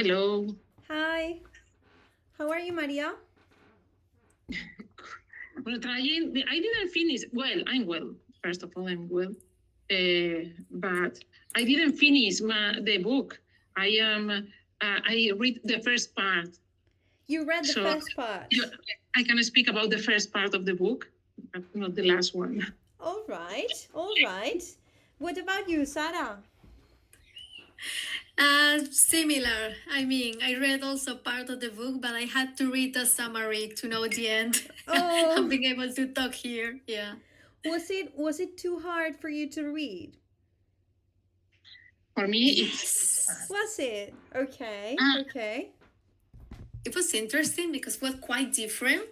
Hello. Hi, how are you, Maria? Well, trying. I didn't finish. Well, I'm well. First of all, I'm well. But I didn't finish the book. I am. I read the first part, You read the so first you, part. I can speak about the first part of the book, but not the last one. All right, all right. What about you, Sarah? Similar. I mean, I read also part of the book, but I had to read the summary to know the end and Oh, being able to talk here. Yeah. was it too hard for you to read? For me, it's. Yes. Was it? Okay, Ah, okay. It was interesting because it was quite different,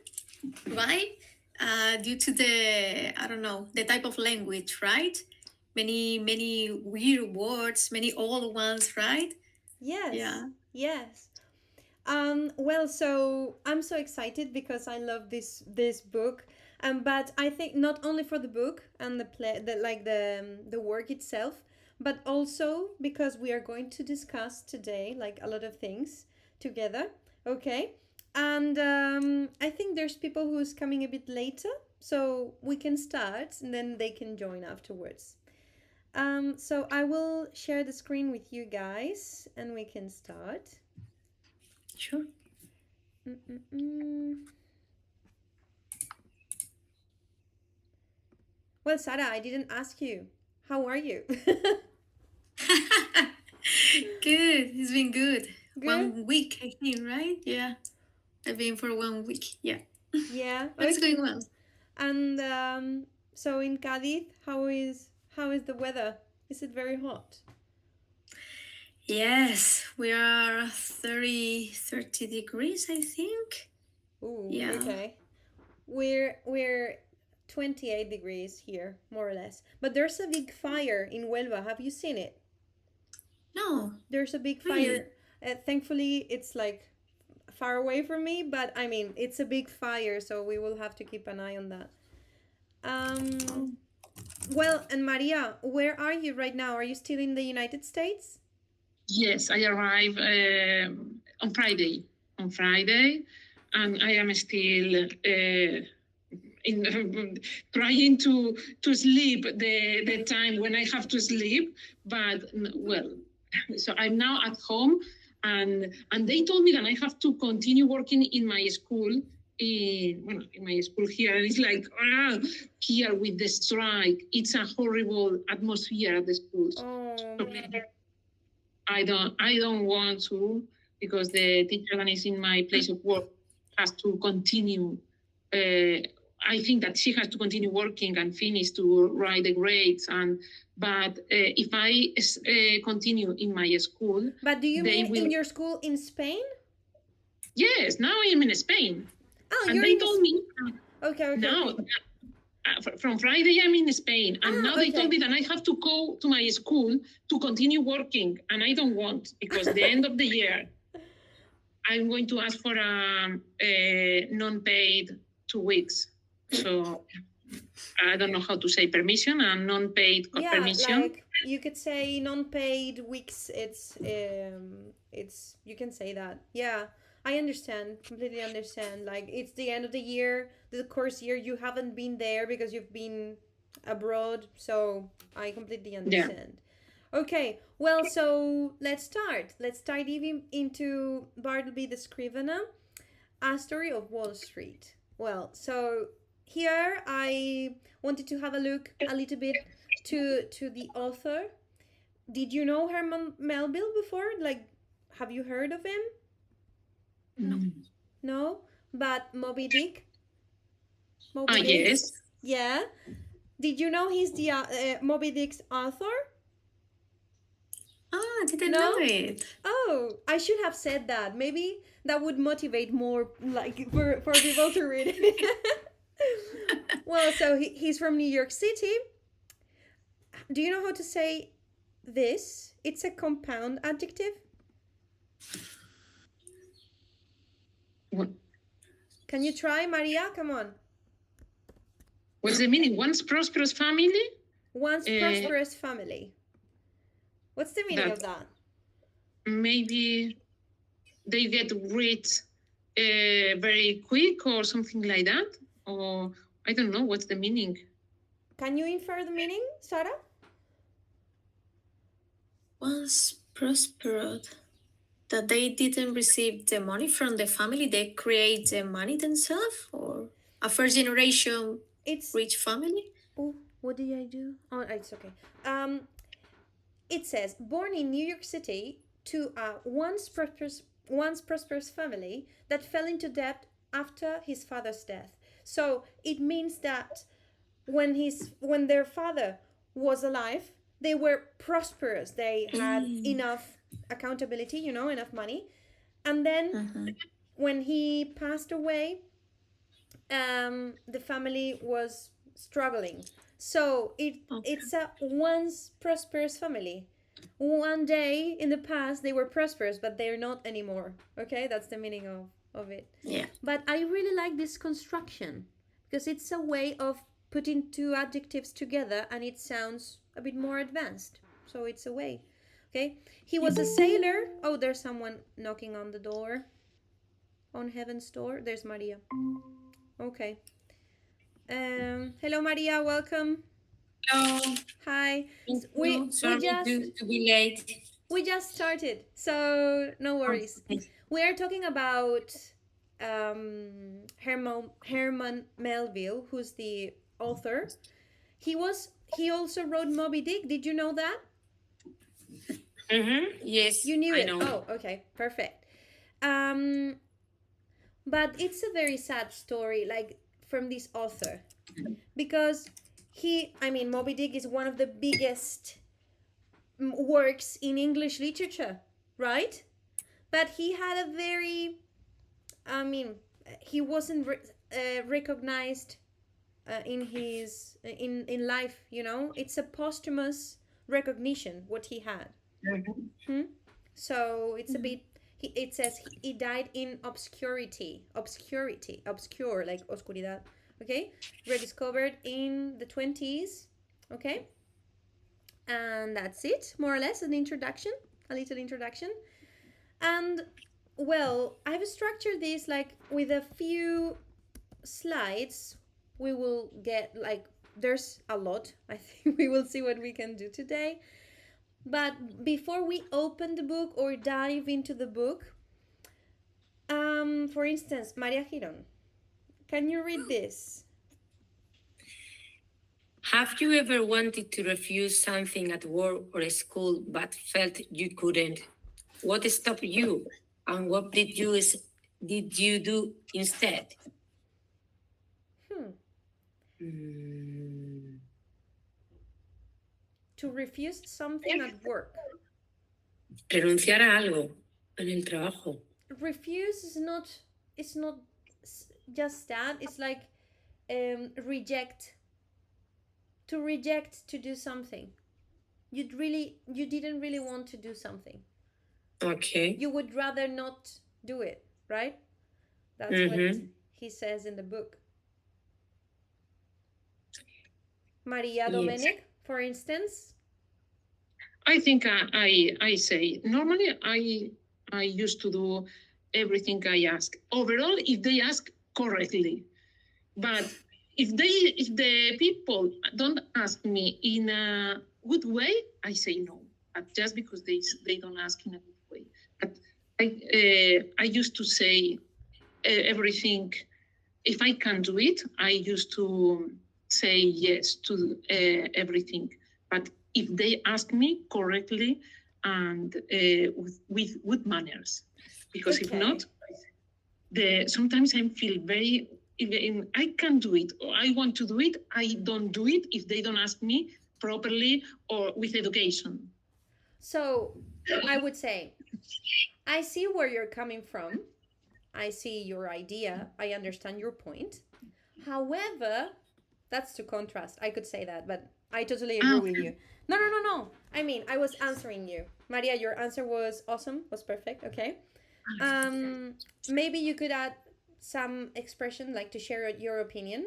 right? Due to I don't know, the type of language, right? Many weird words, many old ones, right? Yes, Yeah. yes. Well, so I'm so excited because I love this book. But I think not only for the book and the work itself, but also because we are going to discuss today like a lot of things together. Okay, and I think there's people who's coming a bit later, so we can start and then they can join afterwards. So I will share the screen with you guys and we can start. Sure. Mm-mm-mm. Well, Sarah, I didn't ask you. How are you? Good. It's been good. Good? 1 week, I think, right? Yeah. I've been for 1 week. Yeah. Yeah, But it's going okay. well. And so in Cadiz, how is the weather? Is it very hot? Yes, we are 30 degrees, I think. Ooh, Yeah. okay. We're 28 degrees here, more or less. But there's a big fire in Huelva. Have you seen it? No, There's a big really. fire. Thankfully, it's like far away from me, but I mean, it's a big fire, so we will have to keep an eye on that. Um, Oh. well, and Maria, where are you right now? Are you still in the United States? yes, I arrived on Friday. On Friday, and I am still. In trying to sleep the time when I have to sleep, but well, so I'm now at home, and they told me that I have to continue working in my school in my school here, and it's like here with the strike, it's a horrible atmosphere at the schools. Oh, So I don't want to, because the teacher that is in my place of work has to continue. I think that she has to continue working and finish to write the grades. But if I continue in my school, but do you they mean will. in your school in Spain? Yes, now I'm in Spain, Oh, and you're they in. told me Okay, okay, now. okay. From Friday, I'm in Spain, and now they told Okay. me that I have to go to my school to continue working, and I don't want, because the end of the year, I'm going to ask for a non-paid 2 weeks. So I don't know how to say permission and non-paid Yeah, permission. like you could say non-paid weeks. It's you can say that. Yeah, I understand, completely understand. Like it's the end of the year, the course year. You haven't been there because you've been abroad, so I completely Yeah. understand. Okay, well, so let's start. Let's dive even into Bartleby the Scrivener, A Story of Wall Street. Well, so here I wanted to have a look a little bit to the author. Did you know Herman Melville before? Like, have you heard of him? No. No, but Moby Dick. Ah, Moby Dick. yes. Yes. Yeah. Did you know he's the Moby Dick's author? Oh, I didn't know No. it. Oh, I should have said that. Maybe that would motivate more, like for people to read it. Well, so he's from New York City. Do you know how to say this? It's a compound adjective. What, Can you try, Maria? Come on. what's the meaning? Once prosperous family? Once prosperous family. What's the meaning That of that? maybe they get rid very quick or something like that, or I don't know what's the meaning. Can you infer the meaning, Sarah? Once prospered, that they didn't receive the money from the family, they create the money themselves, or a first generation It's rich family? oh, what did I do? Oh, it's okay. It says born in New York City to a once prosperous family that fell into debt after his father's death. So it means that when their father was alive, they were prosperous. They had enough accountability, enough money. And then when he passed away, the family was struggling. So it's a once prosperous family. One day in the past they were prosperous, but they're not anymore. Okay, that's the meaning of it. Yeah. But I really like this construction because it's a way of putting two adjectives together and it sounds a bit more advanced. So it's a way. Okay, he was a sailor. Oh, there's someone knocking on the door. On heaven's door. There's Maria. Okay. Hello, Maria. Welcome. Hello. Hi. Thank We you. Sorry to be late. we just started, so no worries. Okay. We are talking about Herman Melville, who's the author. He also wrote Moby Dick. Did you know that? Yes, You knew I it. know. Oh, okay, perfect. But it's a very sad story, like from this author, because Moby Dick is one of the biggest works in English literature, right? But he had a very, he wasn't recognized in his in life. It's a posthumous recognition what he had. So it's a bit. It says he died in obscurity, obscure like oscuridad. Okay, rediscovered in the 20s. Okay, and that's it, more or less, a little introduction. And well, I've structured this like with a few slides. We will get like there's a lot. I think we will see what we can do today. But before we open the book or dive into the book, for instance, Maria Giron, can you read this? Have you ever wanted to refuse something at work or school but felt you couldn't? What stopped you? And what did you do instead? To refuse something at work. Renunciar a algo en el trabajo. Refuse is not. It's not just that. It's like reject. To reject to do something. You didn't really want to do something. Okay. You would rather not do it, right? That's what he says in the book. Maria Domenic, for instance. I think I say normally I used to do everything I ask. Overall, if they ask correctly, but if the people don't ask me in a good way, I say no. But just because they don't ask in a good way. But I used to say everything. If I can do it, I used to say yes to everything. But if they ask me correctly and with good manners, because if not, sometimes I feel very. I can do it, or I want to do it. I don't do it if they don't ask me properly or with education. So I would say, I see where you're coming from. I see your idea. I understand your point. However, that's to contrast. I could say that, but I totally agree with you. No. I was answering you. Maria, your answer was awesome, was perfect. Okay. Maybe you could add some expression, like to share your opinion.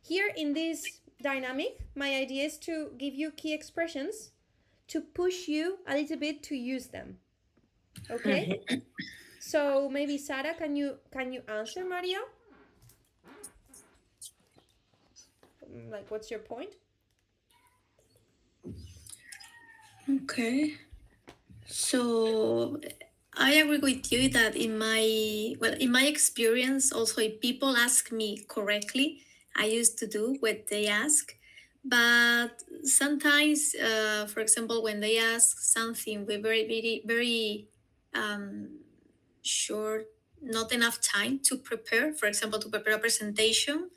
Here in this dynamic, my idea is to give you key expressions to push you a little bit to use them. Okay? So maybe Sarah, can you answer Maria? Like, what's your point? Okay. So I agree with you that in my experience, also if people ask me correctly, I used to do what they ask. But sometimes, for example, when they ask something with very short, not enough time to prepare, for example, to prepare a presentation,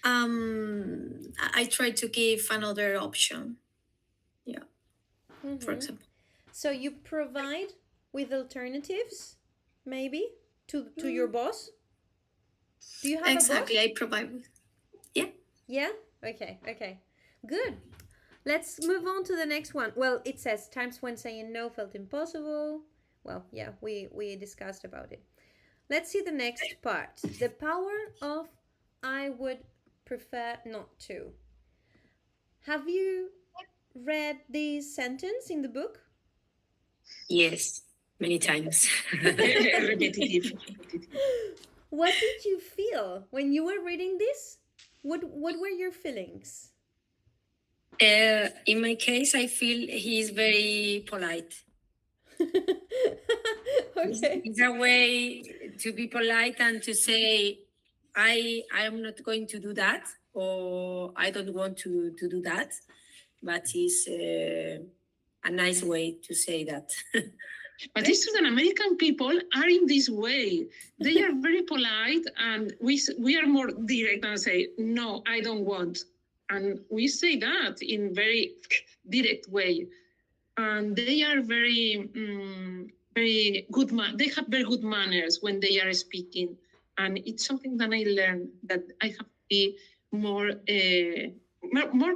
I try to give another option. Yeah, for example. So you provide with alternatives, maybe to your boss. Do you have Exactly, a boss? I provide. Yeah. Yeah. Okay. Okay. Good. Let's move on to the next one. Well, it says times when saying no felt impossible. Well, yeah, we discussed about it. Let's see the next part. The power of I would prefer not to. Have you read this sentence in the book? Yes, many times. Repetitive. What did you feel when you were reading this? What were your feelings? In my case, I feel he's very polite. Okay. It's a way to be polite and to say, I'm not going to do that, or I don't want to do that. But it's a nice way to say that. But it's true that American people are in this way. They are very polite, and we are more direct and say, no, I don't want. And we say that in very direct way. And they are very good. They have very good manners when they are speaking. And it's something that I learned, that I have to be more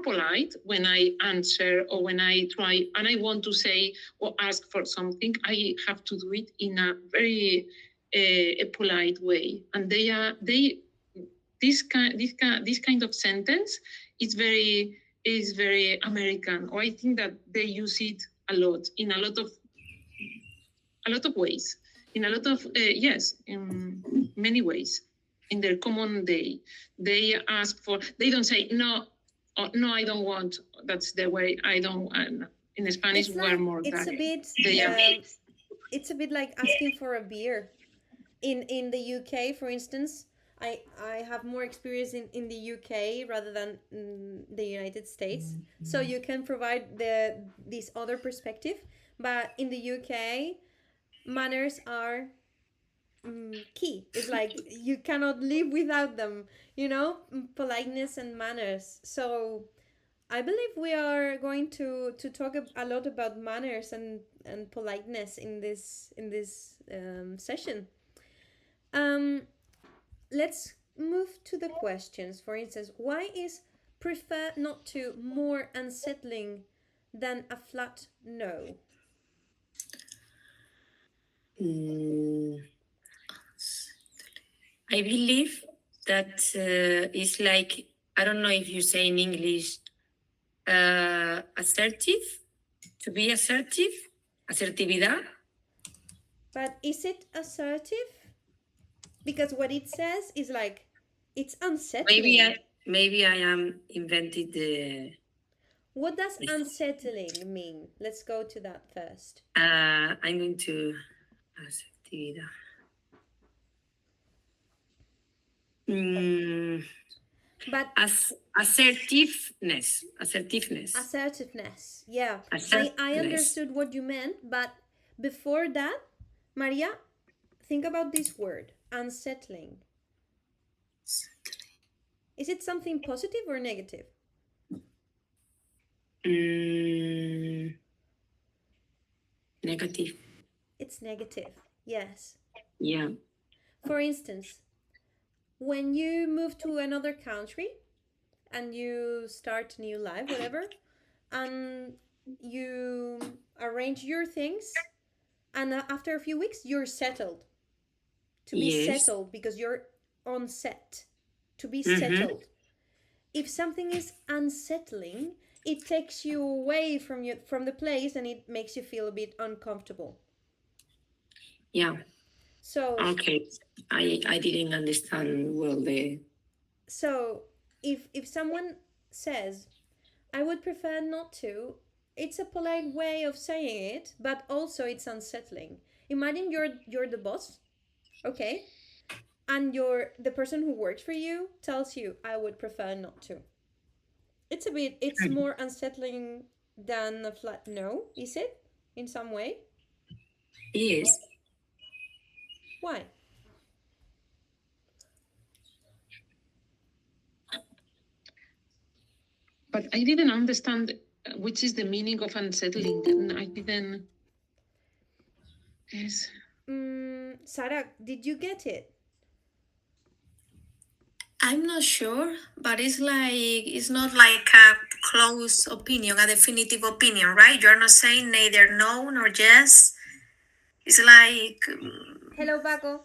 polite when I answer, or when I try and I want to say or ask for something. I have to do it in a very a polite way. And this kind of sentence is very American. Or I think that they use it a lot in a lot of ways, in a lot of yes, in many ways. In their common day, they ask for. They don't say no. Oh, no, I don't want. That's the way I don't. In Spanish, It's we're like more it's a direct. bit They are. it's a bit like asking for a beer. In the UK, for instance, I have more experience in the UK rather than the United States. So you can provide this other perspective, but in the UK, manners are key. It's like you cannot live without them, politeness and manners. So I believe we are going to talk a lot about manners and politeness in this session. Um, let's move to the questions. For instance, why is prefer not to more unsettling than a flat no? I believe that it's like, I don't know if you say in English, assertive, to be assertive, asertividad. But is it assertive? Because what it says is like it's unsettling. Maybe I am invented the. What does unsettling mean? Let's go to that first. I'm going to asertividad. But assertiveness. Assertiveness, yeah. Assertiveness. I understood what you meant, but before that, Maria, think about this word, unsettling. Is it something positive or negative? Negative. It's negative, yes. Yeah. For instance, when you move to another country and you start a new life, whatever, and you arrange your things, and after a few weeks, you're settled. To be settled, because you're on set. To be settled. If something is unsettling, it takes you away from the place, and it makes you feel a bit uncomfortable. Yeah. So Okay, I didn't understand well the. so if someone says, I would prefer not to, it's a polite way of saying it, but also it's unsettling. Imagine you're the boss, okay? And the person who works for you tells you, I would prefer not to. It's more unsettling than a flat no, is it? In some way? Yes. Why? But I didn't understand which is the meaning of unsettling. I didn't. Yes. Sarah, did you get it? I'm not sure, but it's not like a close opinion, a definitive opinion, right? You're not saying neither no nor yes. It's like Hello, Paco.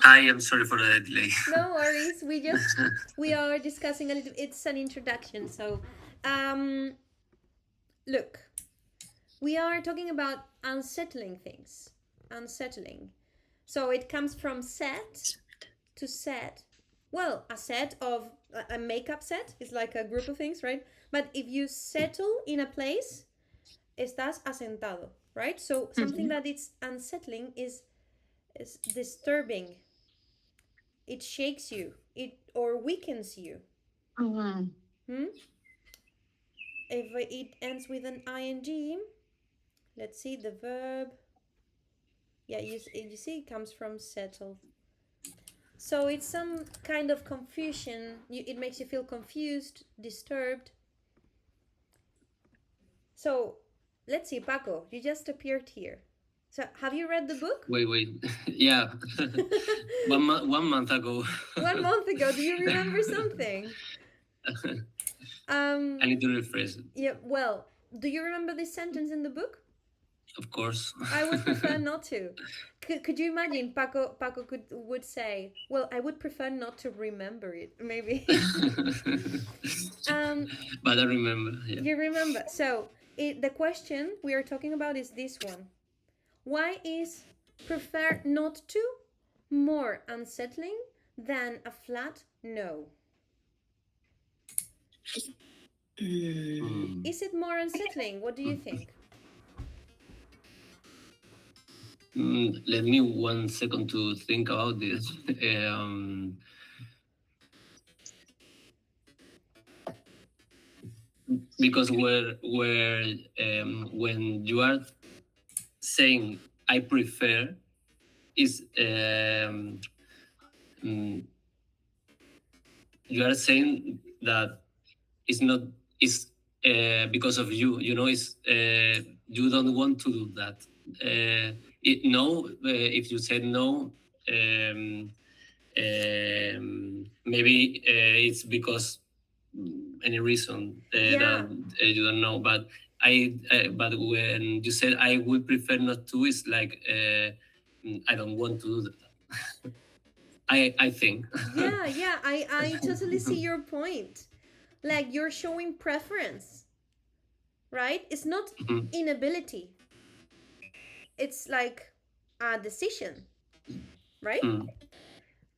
I am sorry for the delay. No worries. We are discussing a little. It's an introduction, so look, we are talking about unsettling things. Unsettling. So it comes from set to set. Well, a set of a makeup set is like a group of things, right? But if you settle in a place, estás asentado, right? So something that is unsettling is disturbing. It shakes you. It or weakens you. Oh, wow. If it ends with an ing, let's see the verb. Yeah, you see it comes from settle. So it's some kind of confusion. It makes you feel confused, disturbed. So let's see, Paco, you just appeared here. So have you read the book? Wait. Yeah. 1 month ago. 1 month ago. Do you remember something? I need to refresh it. Yeah, well, do you remember this sentence in the book? Of course. I would prefer not to. Could you imagine Paco would say, well, I would prefer not to remember it, maybe. But I remember. Yeah. You remember. So the question we are talking about is this one. Why is prefer not to more unsettling than a flat no? Is it more unsettling? What do you think? Let me 1 second to think about this. Because when you are saying I prefer, is you are saying that it's not because of you. You know, it's you don't want to do that. If you said no, maybe it's because any reason that you don't know. But but when you said I would prefer not to, it's like I don't want to do that. I think. Yeah, I totally see your point. Like you're showing preference, right? It's not inability. It's like a decision, right?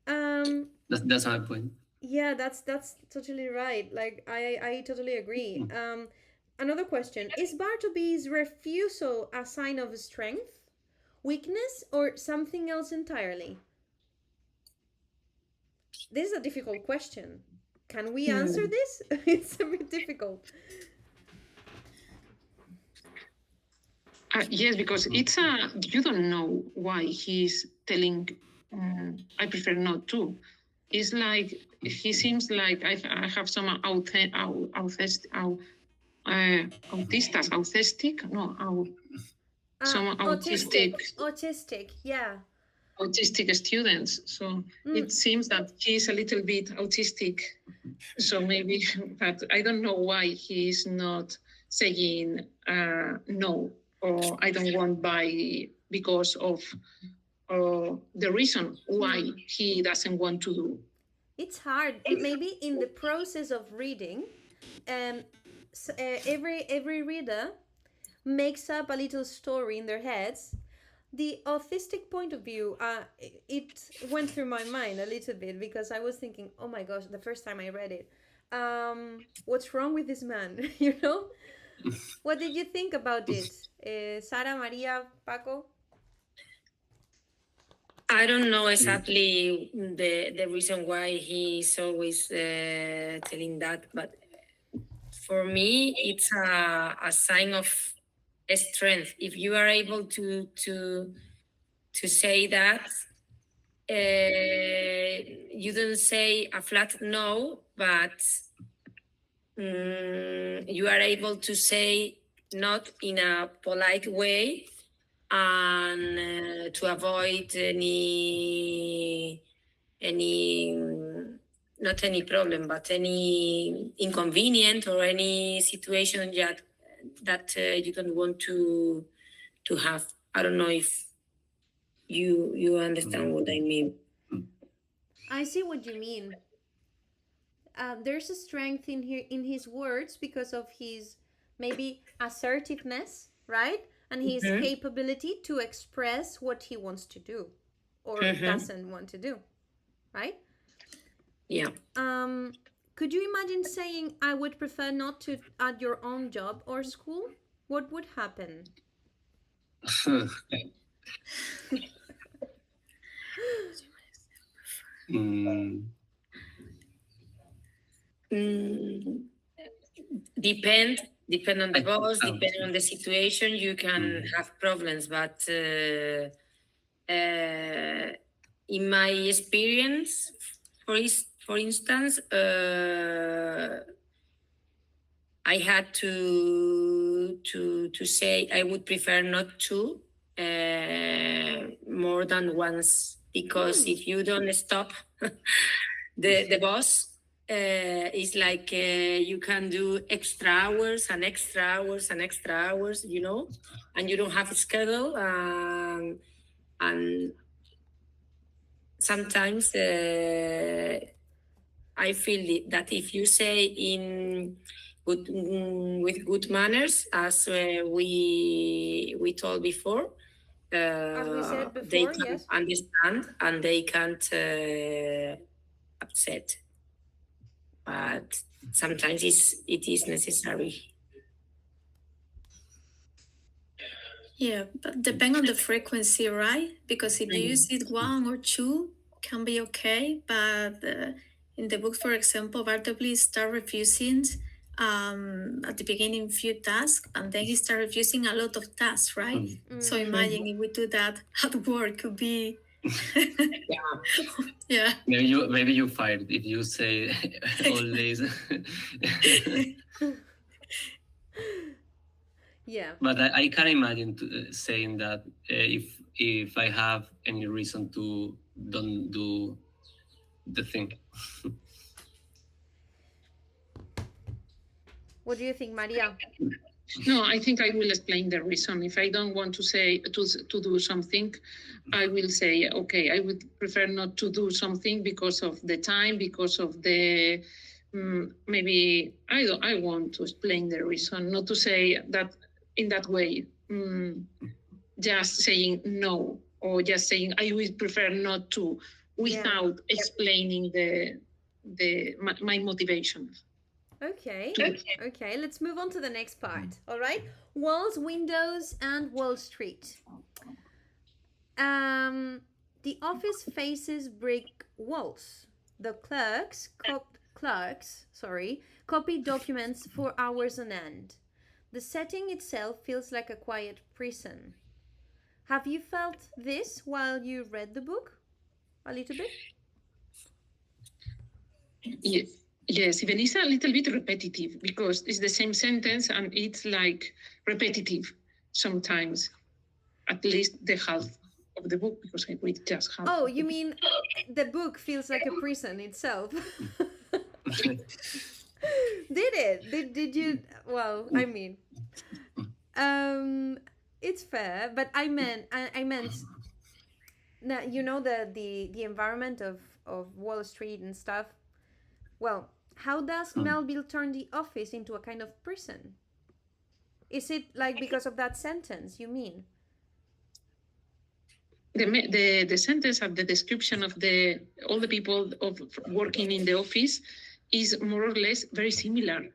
That's my point. Yeah, that's totally right. Like I totally agree. Another question, is Bartleby's refusal a sign of strength, weakness, or something else entirely? This is a difficult question. Can we answer this? It's a bit difficult. Yes, because it's you don't know why he's telling I prefer not to. It's like he seems like I have some autistic, some autistic, yeah, autistic students. So it seems that he's a little bit autistic. So maybe, but I don't know why he's not saying no, or I don't want because of the reason why he doesn't want to do. It's hard. Maybe in the process of reading, every reader makes up a little story in their heads the autistic point of view, it went through my mind a little bit because I was thinking, oh my gosh, the first time I read it, what's wrong with this man? You know? What did you think about it? Sara, Maria, Paco? I don't know exactly the reason why he's always telling that, but for me, it's a sign of strength. If you are able to say that, you don't say a flat no, but you are able to say not in a polite way and to avoid any not any problem, but any inconvenient or any situation that you don't want to have. I don't know if you understand what I mean. I see what you mean. There's a strength in his words because of his maybe assertiveness, right? And his capability to express what he wants to do or doesn't want to do, right? Yeah. Could you imagine saying, I would prefer not to at your own job or school? What would happen? Depend on the boss, depend on the situation. You can have problems, but in my experience, for instance, I had to say I would prefer not to more than once, because if you don't stop the boss, it's like you can do extra hours and extra hours and extra hours, you know, and you don't have a schedule. And sometimes I feel that if you say in good with good manners, as we told before, As we said before, they can yes. understand and they can't upset. But sometimes it is necessary. Yeah, but depend on the frequency, right? Because if you use it one or two, can be okay. But in the book, for example, Bartleby start refusing at the beginning few tasks, and then he start refusing a lot of tasks, right? So imagine if we do that at work, could be yeah. Maybe you fired if you say all days. Yeah. But I can imagine saying that if I have any reason to don't do the thing. What do you think, Maria? No, I think I will explain the reason. If I don't want to say to do something, I will say, okay, I would prefer not to do something because of the time, because of the maybe I want to explain the reason, not to say that in that way, just saying no or just saying I would prefer not to, without explaining my motivation. Okay. Okay, let's move on to the next part. All right. Walls, windows, and Wall Street. The office faces brick walls. The clerks copy documents for hours on end. The setting itself feels like a quiet prison. Have you felt this while you read the book? A little bit? Yes, even it's a little bit repetitive because it's the same sentence and it's like repetitive sometimes, at least the half of the book, because I read just half. Oh, you mean the book feels like a prison itself? Did it? Did you? Well, I mean, it's fair, but I meant now, you know, the environment of Wall Street and stuff. Well, how does Melville turn the office into a kind of prison? Is it like because of that sentence, you mean? the sentence at the description of all the people of working in the office is more or less very similar.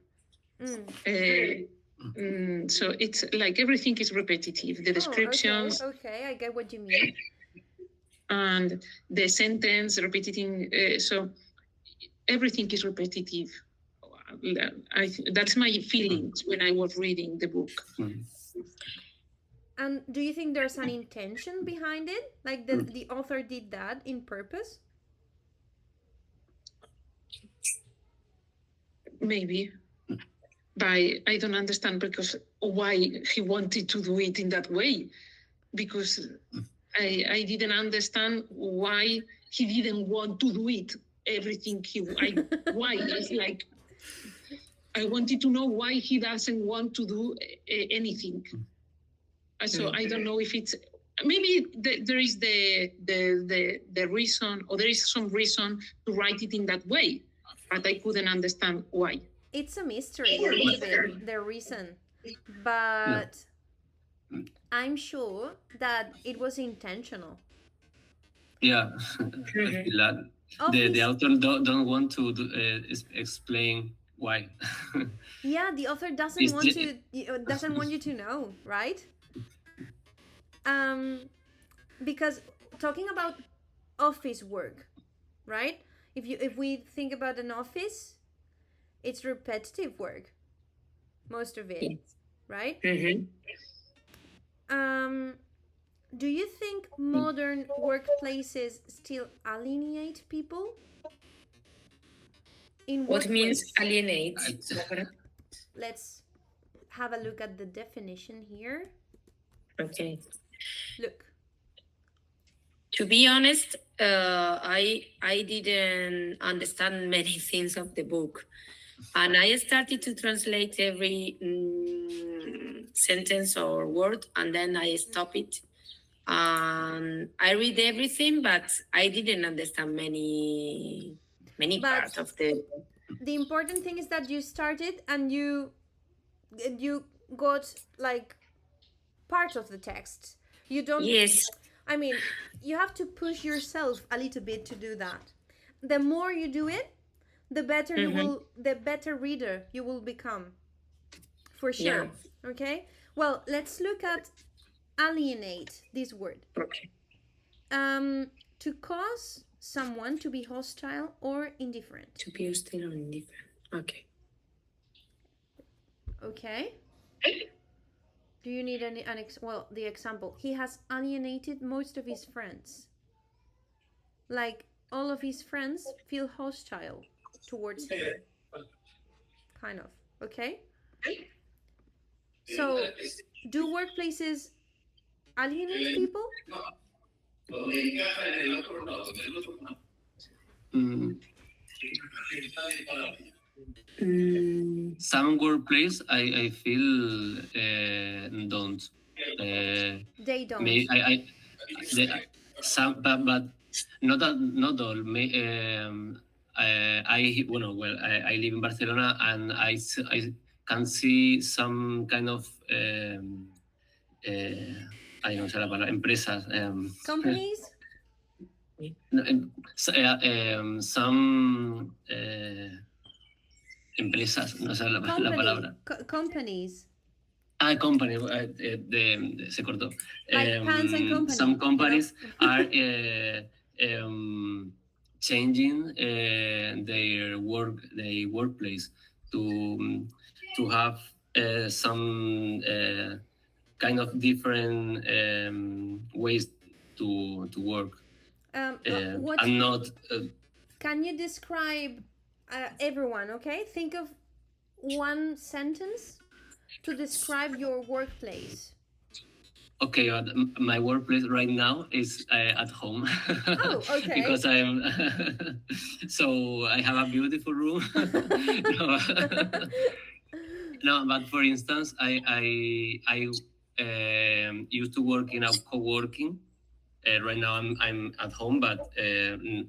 So it's like everything is repetitive. The descriptions. Okay, I get what you mean. And the sentence repeating. So everything is repetitive. That's my feelings when I was reading the book. And do you think there's an intention behind it? Like the author did that in purpose? Maybe. But I don't understand because why he wanted to do it in that way. Because I didn't understand why he didn't want to do it. Everything why? It's like I wanted to know why he doesn't want to do anything. So I don't know if it's maybe there is the reason, or there is some reason to write it in that way, but I couldn't understand why. It's a mystery a little bit, the reason, but I'm sure that it was intentional. Yeah, I feel that the author don't want to explain why. Yeah, the author doesn't want you to know, right? Because talking about office work, right? If we think about an office, it's repetitive work, most of it, right? Do you think modern workplaces still alienate people? In what means alienate? Let's have a look at the definition here. Okay. Look. To be honest, I didn't understand many things of the book, and I started to translate every sentence or word, and then I stopped it. I read everything, but I didn't understand many parts of the. The important thing is that you started and you got like part of the text. You don't. Yes. I mean, you have to push yourself a little bit to do that. The more you do it, the better the better reader you will become. For sure. Yeah. Okay? Well, let's look at alienate, this word. Okay. To cause someone to be hostile or indifferent. To be hostile or indifferent. Okay. Okay. Do you need the example? He has alienated most of his friends. Like, all of his friends feel hostile towards him. Kind of. Okay? So, do workplaces alienate people? Some workplace I feel don't. They don't. Some, but not all. I live in Barcelona, and I can see some kind of I don't know la palabra, empresas. Companies. Some empresas, no sé la palabra. Companies. Company, se cortó. Like Pants and Company. Some companies are changing their workplace to have some kind of different ways to work. I'm not. Can you describe everyone? Okay, think of one sentence to describe your workplace. Okay, my workplace right now is at home. Oh, okay. Because I'm so I have a beautiful room. No, but for instance, I used to work in a co-working. Right now I'm at home, but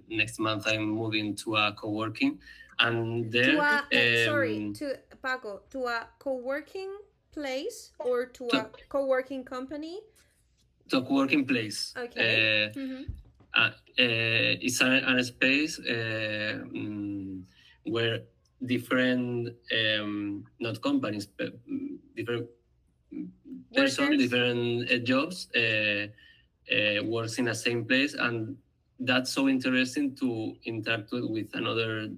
next month I'm moving to a co-working, and there. To Paco, to a co-working place or to a co-working company. to a working place. Okay. It's a space where different, not companies, but different person, Workers. different jobs works in the same place, and that's so interesting to interact with another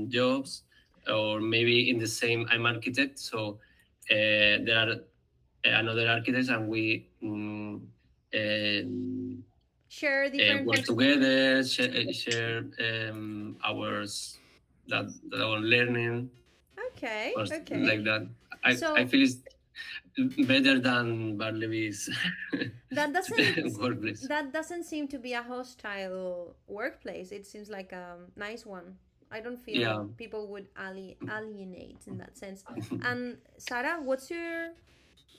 jobs, or maybe in the same. I'm architect, so there are another architects, and we Share different work together, share hours that our learning. Okay. Or Okay. like that. I feel it's better than Bartleby's That doesn't workplace. that doesn't seem to be a hostile workplace. It seems like a nice one. I don't feel people would alienate in that sense. And Sarah, what's your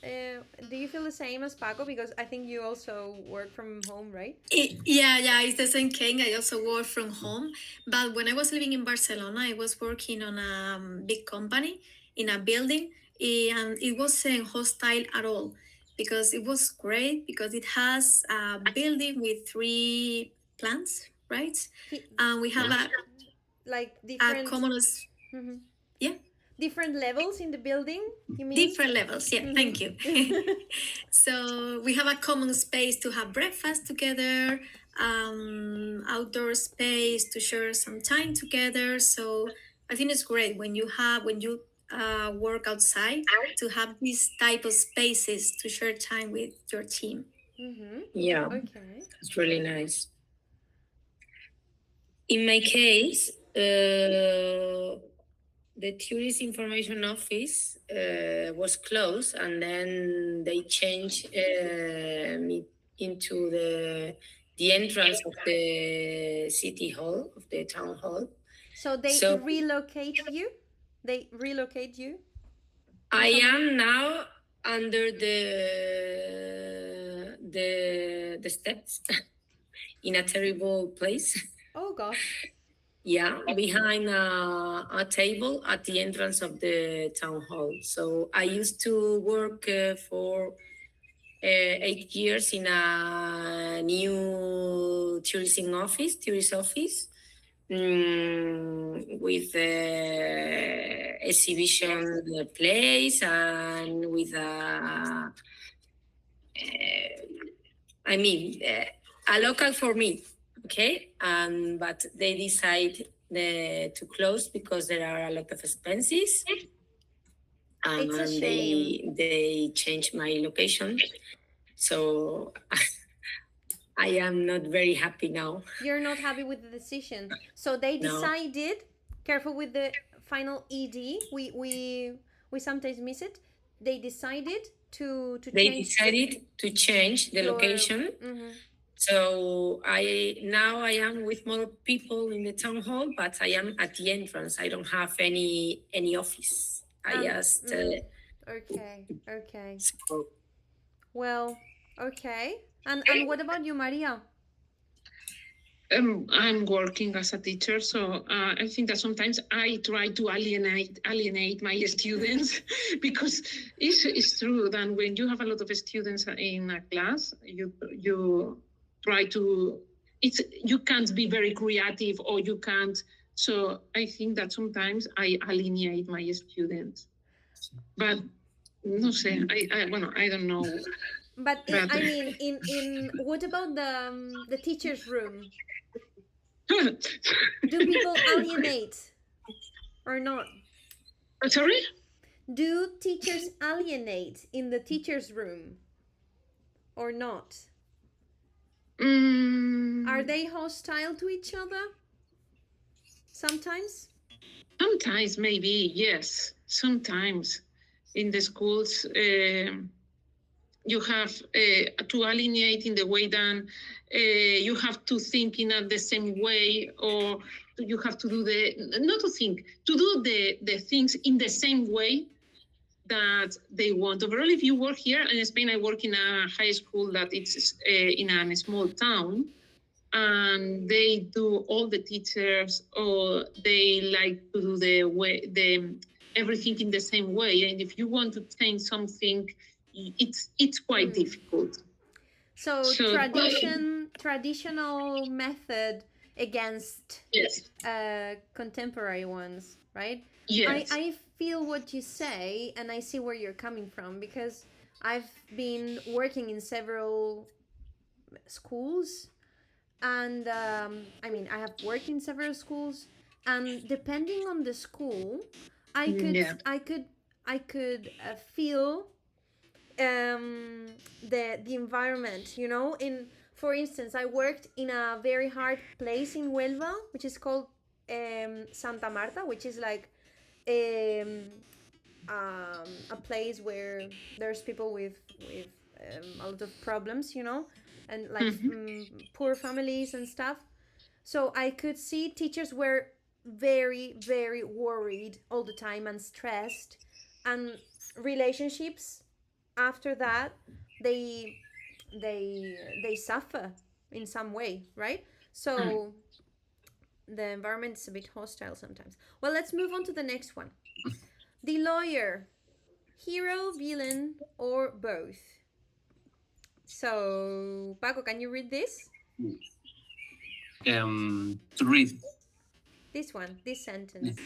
do you feel the same as Paco? Because I think you also work from home, right? Yeah, it's the same thing. I also work from home. But when I was living in Barcelona, I was working on a big company in a building, and it wasn't hostile at all, because it was great, because it has a building with 3 plants, right? And we have like a different common, yeah, different levels in the building, you mean? different levels, yeah. Thank you. So we have a common space to have breakfast together, outdoor space to share some time together. So I think it's great when you work outside, to have these type of spaces to share time with your team. Yeah, Okay. it's really nice. In my case, the tourist information office was closed, and then they changed me into the entrance of the city hall, of the town hall. So they relocate you? They relocate you? I am now under the steps in a terrible place. Oh gosh. Yeah, behind a table at the entrance of the town hall. So I used to work for 8 years in a new tourist office, with exhibition place, and with a local for me. Okay, but they decide to close because there are a lot of expenses, and It's a shame. they changed my location. So I am not very happy now. You're not happy with the decision. So they decided, careful with the final ed, we sometimes miss it. They decided to decided to change the location. So I am with more people in the town hall, but I am at the entrance. I don't have any office. I just okay. So, Well, okay. And what about you, Maria? I'm working as a teacher, so I think that sometimes I try to alienate my students because it's true that when you have a lot of students in a class, you try to you can't be very creative, or you can't. So I think that sometimes I alienate my students, but no sé, I don't know. But I mean, in what about the teacher's room? Do people alienate or not? Sorry? Do teachers alienate in the teacher's room or not? Are they hostile to each other? Sometimes? Sometimes, maybe, yes. Sometimes in the schools, you have to alienate in the way that you have to think in the same way, or you have to do to do the things in the same way that they want. Overall, if you work here in Spain, I work in a high school that it's in a small town, and they do all the teachers, or they like to do everything in the same way. And if you want to change something, it's quite difficult. So So- traditional method against Yes. contemporary ones, right? Yes. I feel what you say, and I see where you're coming from, because I've been working in several schools, and I mean, I have worked in several schools, and depending on the school, I could Yeah. I could feel the environment, you know. In, for instance, I worked in a very hard place in Huelva, which is called Santa Marta, which is like um, a place where there's people with a lot of problems, you know, and like poor families and stuff. So I could see teachers were very, very worried all the time and stressed, and relationships after that, they they suffer in some way, right? So the environment is a bit hostile sometimes. Well, let's move on to the next one. The lawyer, hero, villain, or both? So, Paco, can you read this? To read. This one, this sentence.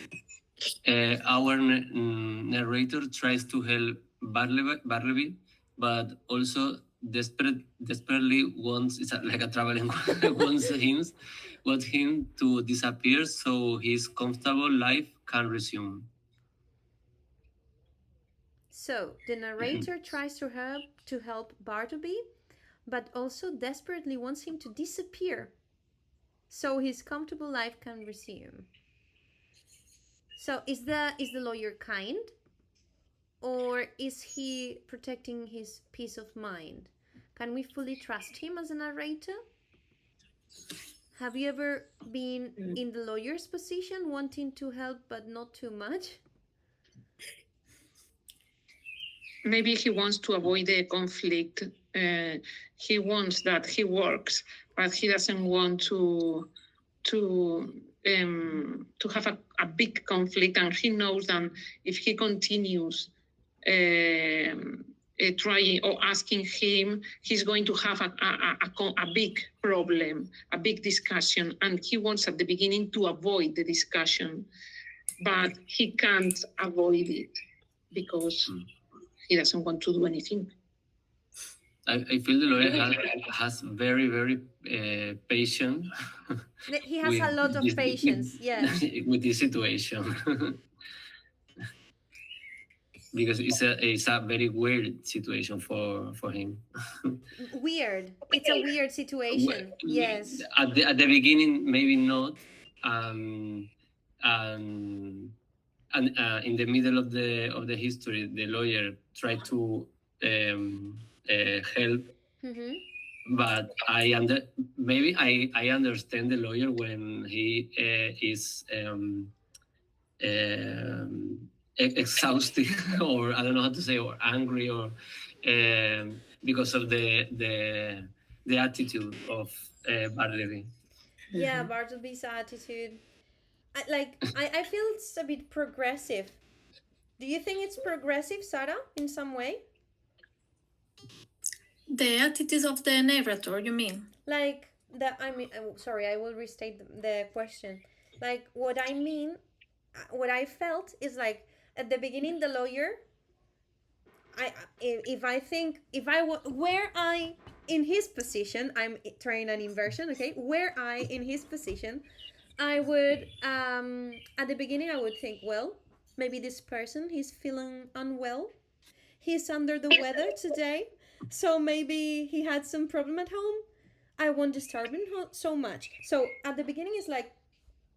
Our narrator tries to help Bartleby, but also desperately wants, it's like a traveling, wants him to disappear so his comfortable life can resume. So the narrator tries to help Bartleby, but also desperately wants him to disappear so his comfortable life can resume. So is the lawyer kind, or is he protecting his peace of mind? Can we fully trust him as a narrator? Have you ever been in the lawyer's position, wanting to help but not too much? Maybe he wants to avoid the conflict. He wants that he works, but he doesn't want to have a big conflict, and he knows that if he continues trying or asking him, he's going to have a big problem, a big discussion, and he wants at the beginning to avoid the discussion, but he can't avoid it because he doesn't want to do anything. I feel the lawyer has very, very patient. He has a lot of patience, yeah. With this situation. Because it's a very weird situation for him. Weird. It's a weird situation. Yes. At the beginning, maybe not. And in the middle of the history, the lawyer tried to help. But I understand the lawyer when he is exhausted or I don't know how to say, or angry, or because of the attitude of Bartleby. Yeah, Bartleby's attitude. I feel it's a bit progressive. Do you think it's progressive, Sarah, in some way? The attitude of the narrator, you mean? Like that, I mean, sorry, I will restate the question. Like what I mean, what I felt is like at the beginning, the lawyer. If I think if I were I in his position, I'm trying an inversion. Okay, were I in his position, I would at the beginning I would think, well, maybe this person, he's feeling unwell, he's under the weather today, so maybe he had some problem at home. I won't disturb him so much. So at the beginning it's like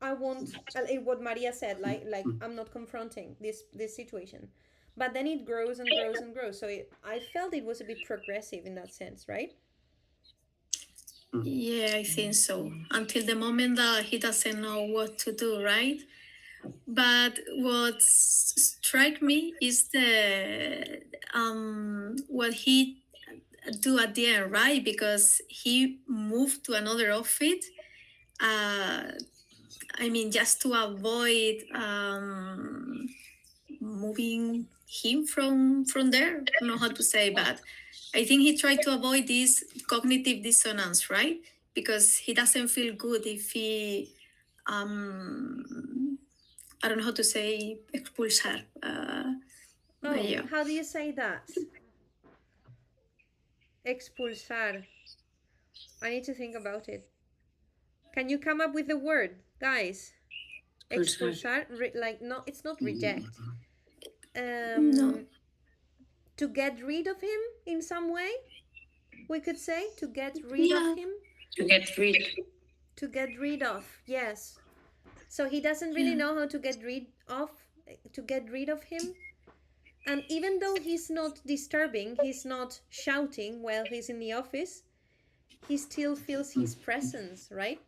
I won't, what Maria said, like I'm not confronting this situation. But then it grows and grows and grows. So I felt it was a bit progressive in that sense, right? Yeah, I think so. Until the moment that he doesn't know what to do, right? But what strike me is the what he do at the end, right? Because he moved to another outfit. I mean, just to avoid moving him from there. I don't know how to say, but I think he tried to avoid this cognitive dissonance, right? Because he doesn't feel good if he, I don't know how to say expulsar. Yeah. How do you say that? Expulsar. I need to think about it. Can you come up with the word, guys? Expulsar, like no, it's not reject. No. To get rid of him in some way, we could say to get rid Yeah. of him. To get rid. To get rid of, yes. So he doesn't really Yeah. know how to get rid of him. And even though he's not disturbing, he's not shouting while he's in the office, he still feels his presence, right?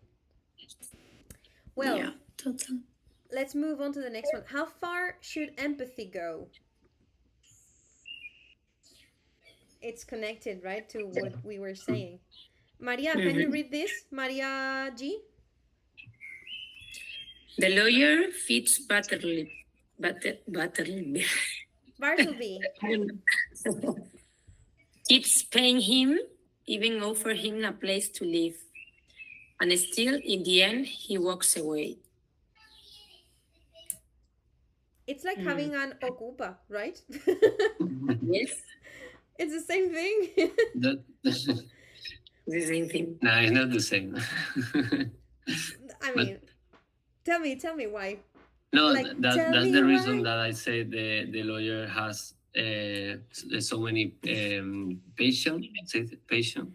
Well, Yeah, totally. let's move on to the next one. How far should empathy go? It's connected, right, to what we were saying. Maria, can you read this? Maria G? The lawyer fits Bartleby. Bartleby. Keeps paying him, even offer him a place to live. And still, in the end, he walks away. It's like having an ocupa, right? Yes, It's the same thing. the same thing. No, it's not the same. I mean, tell me why. No, Like, tell that's me the reason why. that I say the lawyer has so many patient. You can say Paciencia.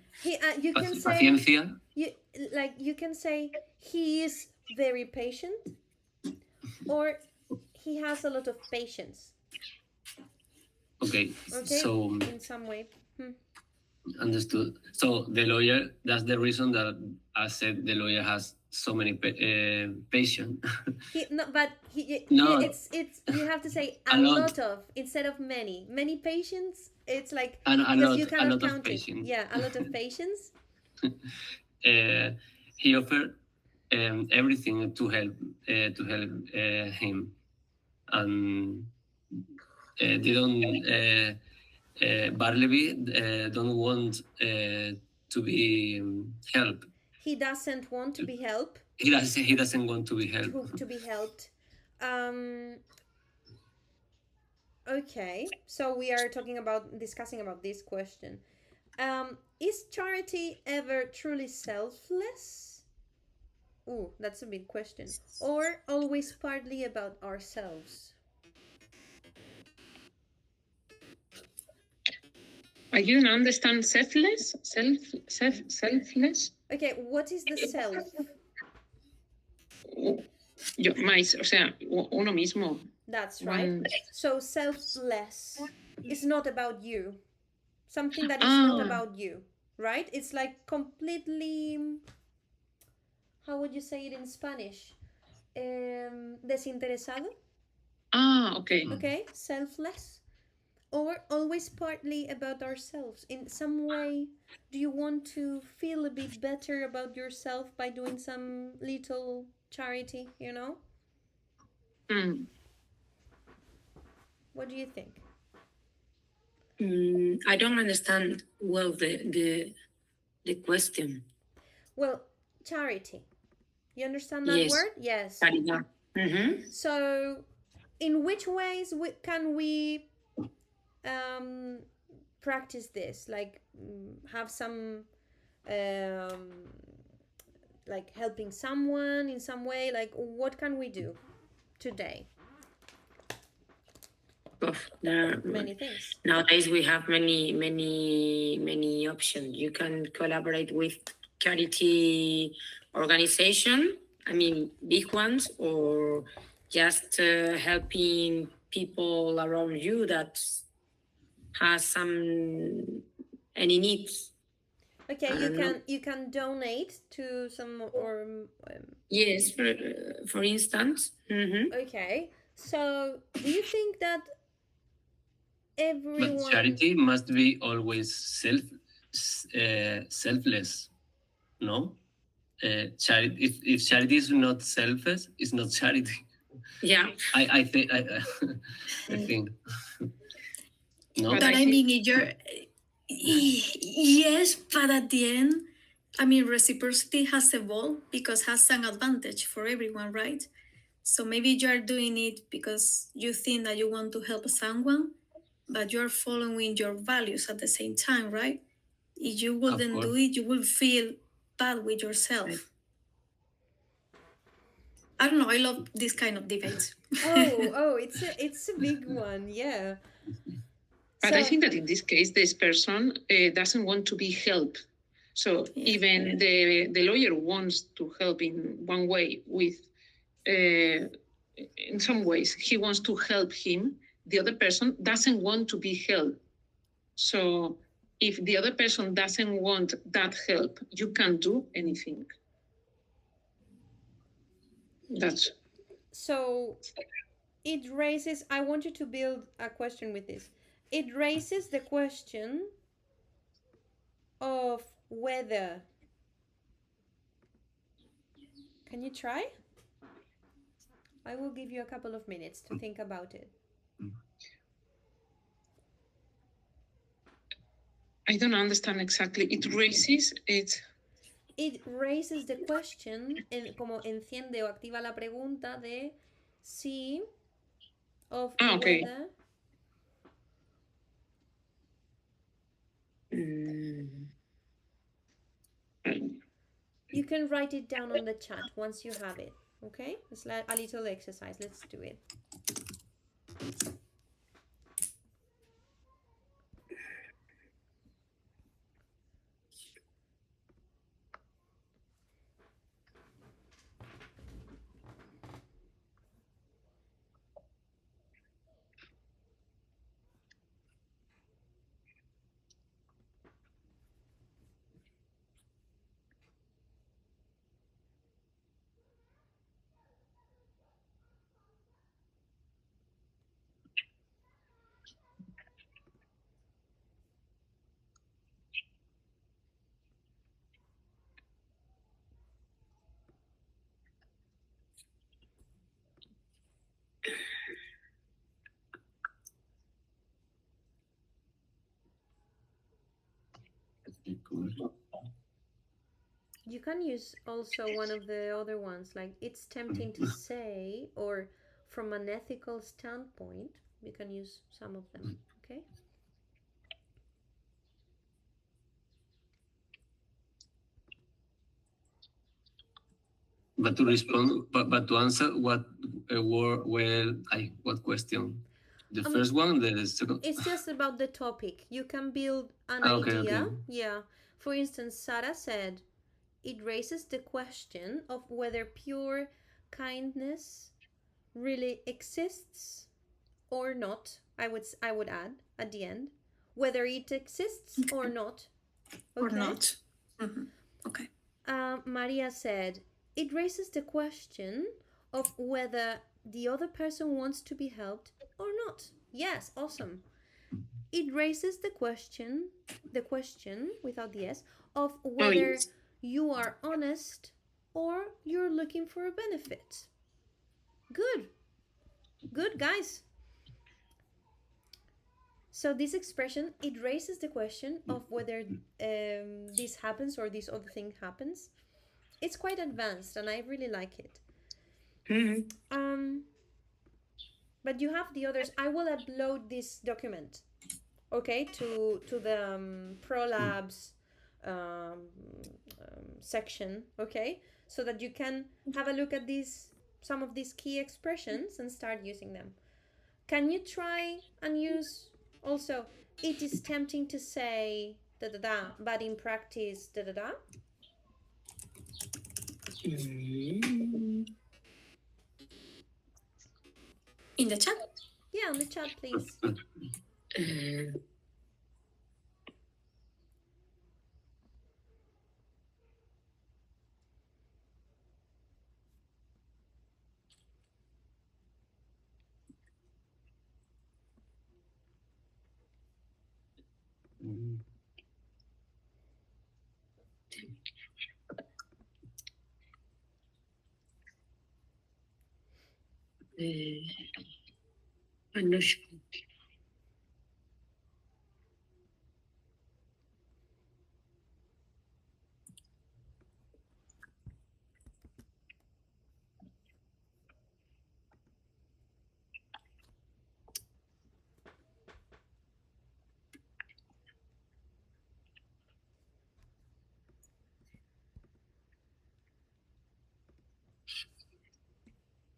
you can say he is very patient, or he has a lot of patience. Okay. Okay, So in some way. understood. So the lawyer. That's the reason that I said the lawyer has so many patients. No, it's you have to say a lot. lot of instead of many patients. It's like A because you lot cannot of count it. patience. Yeah, a lot of patience. He offered everything to help him, and they don't. Bartleby don't want to be helped. He doesn't want to be helped. He doesn't want to be helped. To be helped. Okay, so we are discussing about this question. Is charity ever truly selfless? Ooh, that's a big question. Or always partly about ourselves? I didn't understand selfless. Selfless. Okay, what is the self? O sea, uno mismo. That's right. So selfless is not about you. Something that is not about you, right? It's like completely. How would you say it in Spanish? Desinteresado. Okay. Okay, selfless. Or always partly about ourselves. In some way, do you want to feel a bit better about yourself by doing some little charity, you know? What do you think? I don't understand well the question. Well, charity. You understand that word? Yes. Caridad. So, in which ways can we practice this? Like, have some, like helping someone in some way? Like, what can we do today? There are many things. Nowadays we have many options. You can collaborate with charity organization, I mean big ones, or just helping people around you that has any needs. Okay, you can donate to some or yes, for instance. Okay, so do you think that everyone... But charity must be always selfless, no? Charity. If charity is not selfless, it's not charity. Yeah, I think. No, but I mean, Yes, but at the end, I mean, reciprocity has evolved because has an advantage for everyone, right? So maybe you are doing it because you think that you want to help someone, but you're following your values at the same time, right? If you wouldn't do course. it, you will feel bad with yourself. I don't know. I love this kind of debates. Oh, it's a big one, yeah. But I So think that in this case, this person doesn't want to be helped. So Yeah. even the lawyer wants to help in one way with, in some ways, he wants to help him. The other person doesn't want to be helped. So if the other person doesn't want that help, you can't do anything. That's so it raises, I want you to build a question with this. It raises the question of whether, can you try? I will give you a couple of minutes to think about it. I don't understand exactly. It raises it. It raises the question, como enciende o activa la pregunta de si, of Okay. whether. You can write it down on the chat once you have it. Okay? It's like a little exercise. Let's do it. You can use also one of the other ones, like it's tempting to say, or from an ethical standpoint, you can use some of them. Okay? But to respond, but to answer what what question? The first one, the second. It's just about the topic. You can build an Okay, idea. okay. Yeah. For instance, Sarah said it raises the question of whether pure kindness really exists or not. I would add at the end whether it exists or not. Or Okay? not. Okay. Maria said it raises the question of whether the other person wants to be helped or not. Yes, awesome. It raises the question without the S, of whether yes. you are honest or you're looking for a benefit. Good. Good, guys. So this expression, it raises the question of whether this happens or this other thing happens. It's quite advanced and I really like it. But you have the others. I will upload this document, okay, to the ProLabs section, okay, so that you can have a look at these, some of these key expressions and start using them. Can you try and use also, it is tempting to say da da da, but in practice da da da? In the chat? Yeah, on the chat, please. I'm not sure.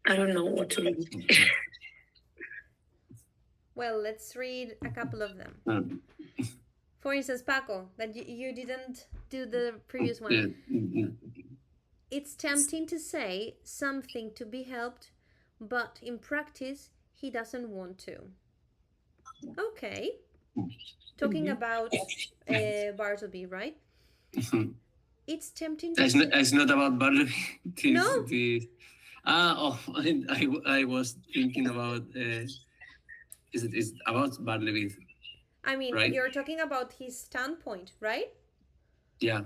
I don't know what to read. Well, let's read a couple of them. Um, For instance, Paco, that you didn't do the previous one. yeah. It's tempting to say something to be helped, but in practice, he doesn't want to. Okay. Talking about Bartleby, right? It's tempting to say... It's not about Bartleby. No. I was thinking about it's about Bartleby. I mean, right? You're talking about his standpoint, right? Yeah.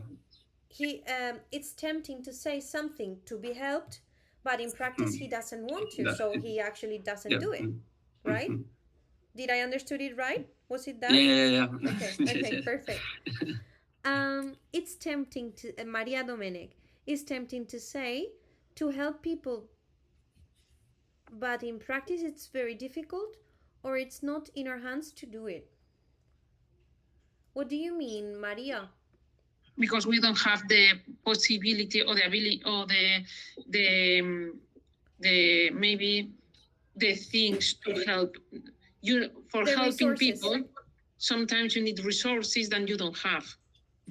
It's tempting to say something to be helped, but in practice he doesn't want to, so he actually doesn't do it, right? Did I understood it right? Was it that? Yeah. Okay, perfect. It's tempting to Maria Domenech is tempting to say to help people, but in practice it's very difficult, or it's not in our hands to do it. What do you mean, Maria? Because we don't have the possibility or the ability or the maybe the things to help you for The helping resources. people. Sometimes you need resources that you don't have.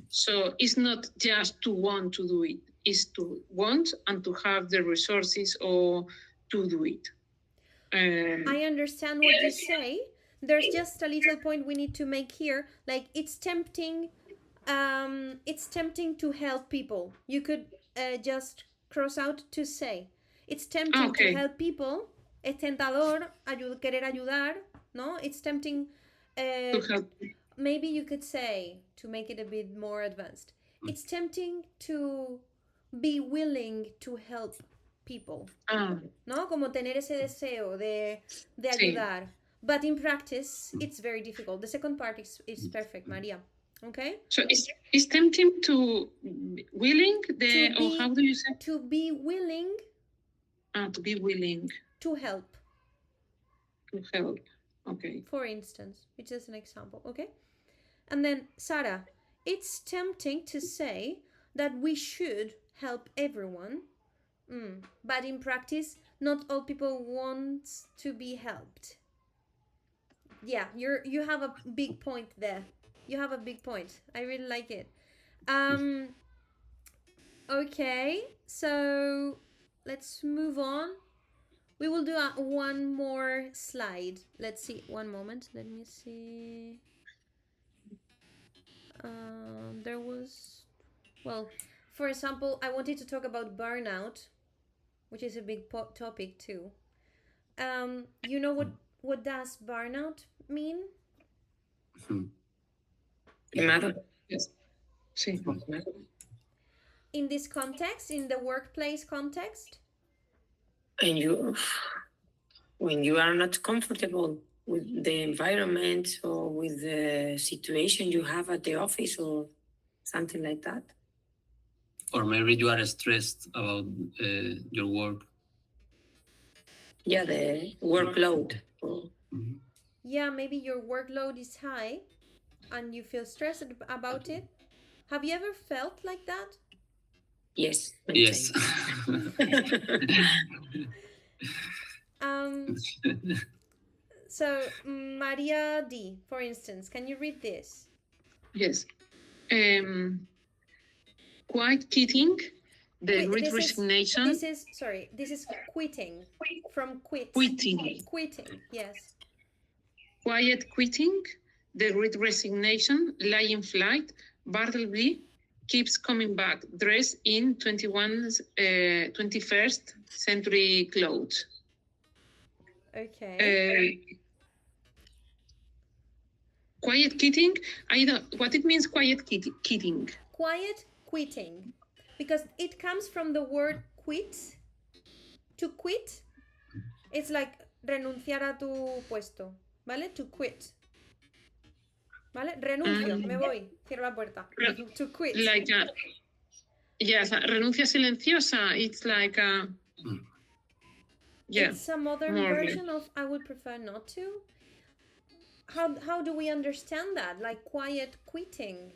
So it's not just to want to do it, it's to want and to have the resources or to do it. I understand what you say. There's just a little point we need to make here. Like it's tempting to help people. You could just cross out to say. It's tempting to help people. Es tentador querer ayudar, no? It's tempting to help. Maybe you could say, to make it a bit more advanced, it's tempting to be willing to help people. ¿No? Como tener ese deseo de ayudar. But in practice, it's very difficult. The second part is perfect, Maria. Okay? So it's tempting to willing, or how do you say? To be willing. To be willing. To help. To help. Okay. For instance, it's just an example, okay? And then, Sarah, it's tempting to say that we should help everyone, but in practice, not all people want to be helped. Yeah, you have a big point there. You have a big point. I really like it. Okay, so let's move on. We will do one more slide. Let's see. One moment. Let me see. There was... Well, for example, I wanted to talk about burnout, which is a big topic too. You know what does burnout mean? Yes. Sí. In this context, in the workplace context? And when you are not comfortable with the environment or with the situation you have at the office or something like that. Or maybe you are stressed about your work. Yeah, the workload. Yeah, maybe your workload is high and you feel stressed about it. Have you ever felt like that? Yes. Yes. So, Maria D, for instance, can you read this? Yes. Quiet quitting, the great resignation. This is quitting, from quit. Quitting, yes. Quiet quitting, the great resignation, lying flat, Bartleby keeps coming back, dressed in 21st century clothes. Okay. Quiet quitting, what it means, quiet quitting? Quiet quitting, because it comes from the word quit. To quit, it's like renunciar a tu puesto, ¿vale? To quit. ¿Vale? Renuncio, me voy, cierro la puerta. To quit. Like yes, renuncia silenciosa, it's like yeah. It's a modern version of I would prefer not to. How do we understand that? Like quiet quitting.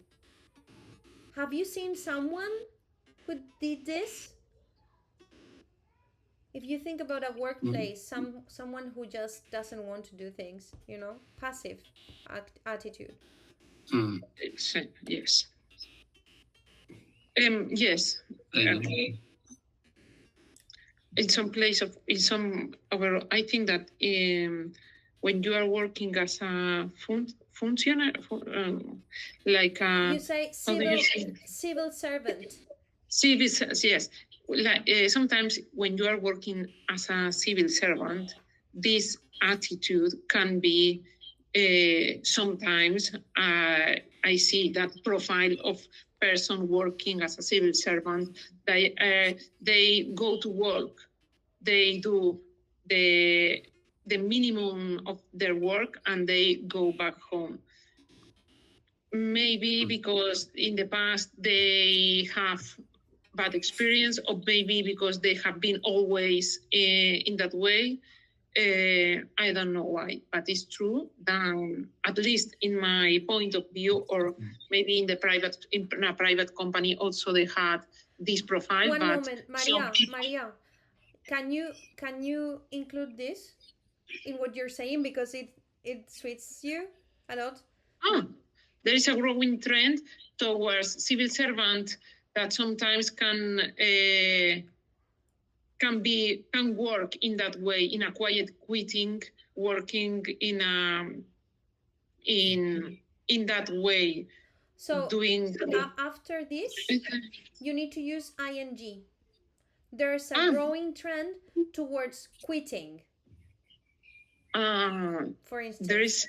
Have you seen someone who did this? if you think about a workplace, someone who just doesn't want to do things, you know, passive attitude. Yes. Yes. In some place of I think that when you are working as a functioner, like you say civil servant. Civil, yes. Like, sometimes when you are working as a civil servant, this attitude can be sometimes I see that profile of person working as a civil servant. They go to work, they do the minimum of their work, and they go back home. Maybe because in the past they have bad experience, or maybe because they have been always in that way. I don't know why, but it's true that at least in my point of view, or maybe in a private company also they had this profile. One moment, Maria, can you include this in what you're saying, because it suits you a lot? There is a growing trend towards civil servant that sometimes can work in that way, in a quiet quitting, working in that way. So doing after this, you need to use ing. There's a growing trend towards quitting. For instance,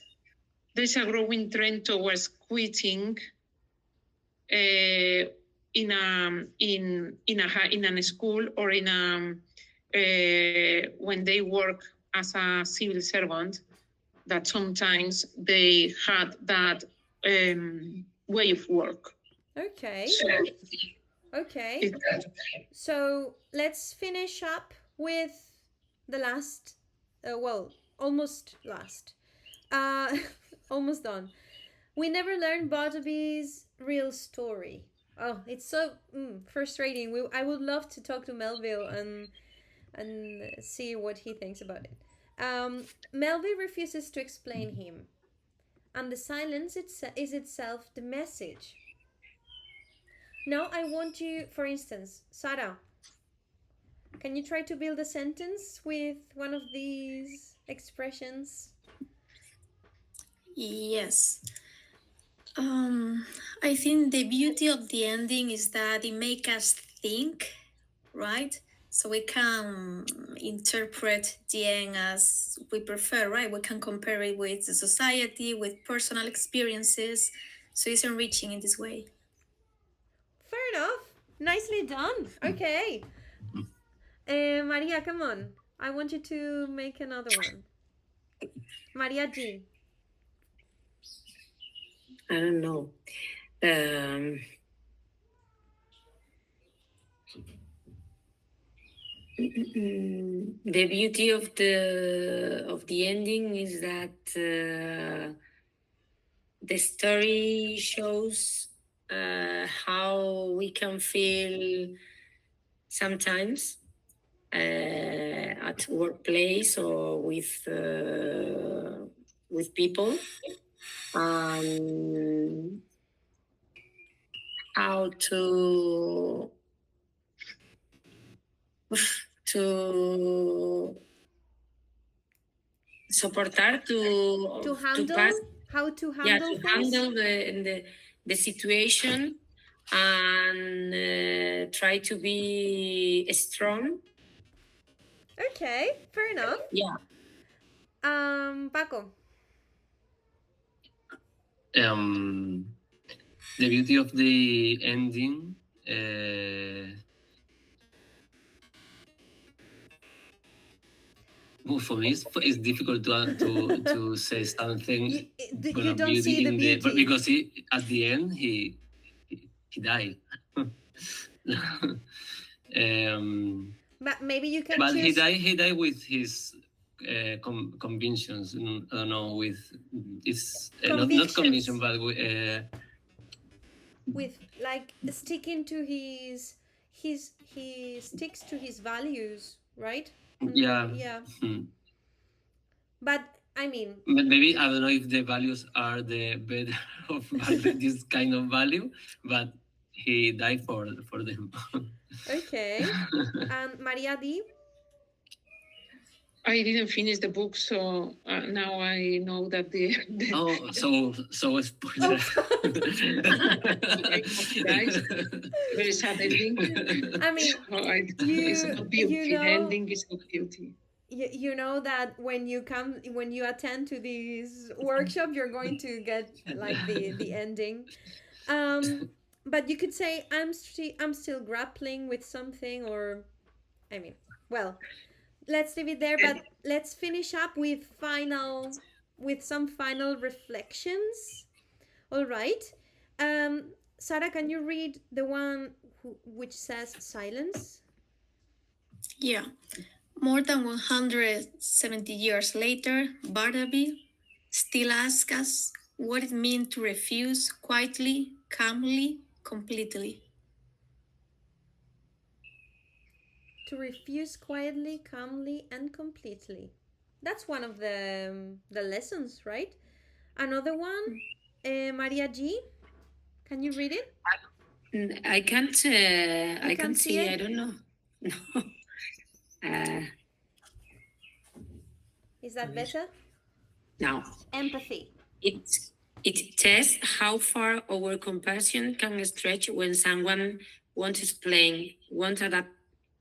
there's a growing trend towards quitting in a school, or when they work as a civil servant, that sometimes they had that way of work. Okay. So let's finish up with the last, almost last. Almost done. We never learned Bartleby's real story. Oh, it's so frustrating. I would love to talk to Melville and see what he thinks about it. Melville refuses to explain him, and the silence is itself the message. Now I want you, for instance, Sarah, can you try to build a sentence with one of these expressions? Yes. I think the beauty of the ending is that it makes us think, right? So we can interpret the end as we prefer, right? We can compare it with the society, with personal experiences. So it's enriching in this way. Fair enough. Nicely done. Okay. Maria, come on. I want you to make another one. Maria G. I don't know. The beauty of the ending is that the story shows how we can feel sometimes at workplace or with people, how to soportar to handle how to handle handle the situation and try to be strong. Okay, fair enough. Yeah. Paco. The beauty of the ending. Well, for me, it's difficult to say something. You don't see the beauty, but because at the end he died. But maybe you can. But choose... he died with his convictions. I don't know, with it's not conviction, but with like sticking to he sticks to his values right? Yeah. Yeah. Hmm. But I mean, But maybe I don't know if the values are the better of this kind of value, but he died for them. okay. And Maria D. I didn't finish the book, so now I know that the Oh, so spoiler. guys, very sad ending. I mean, So it's you not beauty. you The know ending is not beauty. you know that when you attend to this workshop, you're going to get like the ending. But you could say I'm still grappling with something, or I mean, well, let's leave it there. But let's finish up with some final reflections. All right. Sarah, can you read the one which says silence? Yeah. More than 170 years later, Bartleby still asks us what it means to refuse quietly, calmly, completely. To refuse quietly, calmly, and completely. That's one of the lessons, right? Another one, Maria G. Can you read it? I can't. I can't can't see see. it? I don't know. No. Is that better? Now Empathy. it it tests how far our compassion can stretch when someone wants to explain, wants to adapt.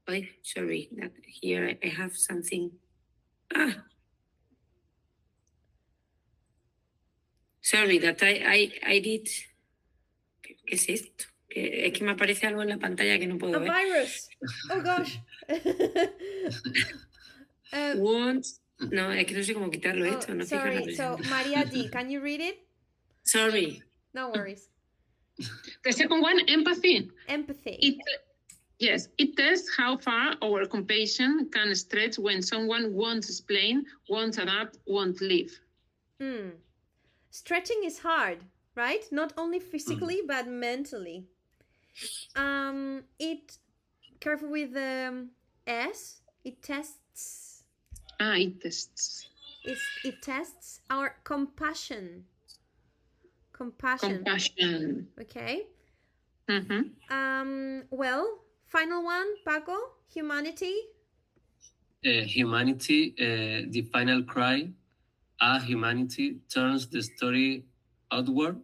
Oh, sorry, that here I have something. Sorry, that I did. ¿Qué es esto? Es que me aparece algo en la pantalla que no puedo A ver. virus. Oh gosh. Want. No, es que no sé cómo quitarlo esto. No Sorry. So Maria D, can you read it? Sorry. No worries. The second one, empathy. Empathy. Yes, it tests how far our compassion can stretch when someone won't explain, won't adapt, won't leave. Stretching is hard, right? Not only physically but mentally. It careful with the S. It tests. It tests. It tests our compassion. Compassion. Okay. Well, final one, Paco. Humanity. Humanity, the final cry. Humanity turns the story outward,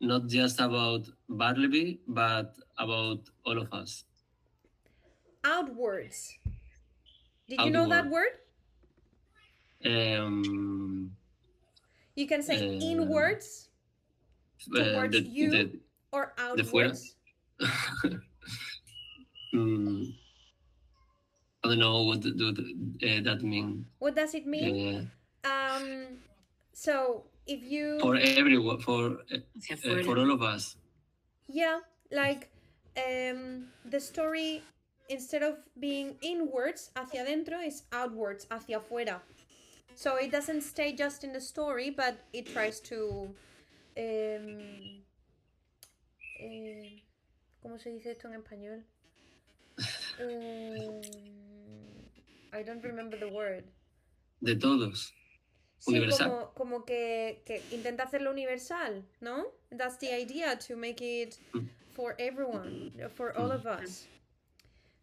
not just about Bartleby, but about all of us. Outwards. Did you know that word? You can say inwards, towards you, or outwards. I don't know what that means. What does it mean? So if you for everyone, for all of us. Yeah, like the story, instead of being inwards hacia adentro, is outwards hacia afuera. So it doesn't stay just in the story, but it tries to ¿cómo se dice esto en español? I don't remember the word. De todos. Sí, como que intenta hacerlo universal, ¿no? That's the idea, to make it for everyone, for all of us.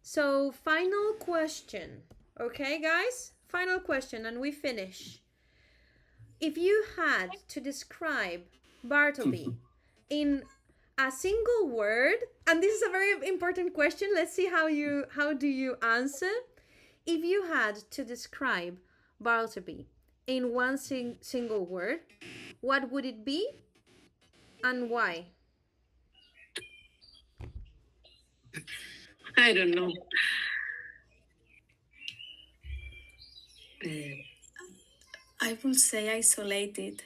So, final question. Okay, guys? Final question, and we finish. If you had to describe Bartleby in a single word, and this is a very important question, let's see how do you answer. If you had to describe Bartleby in one single word, what would it be and why? I don't know. I would say isolated,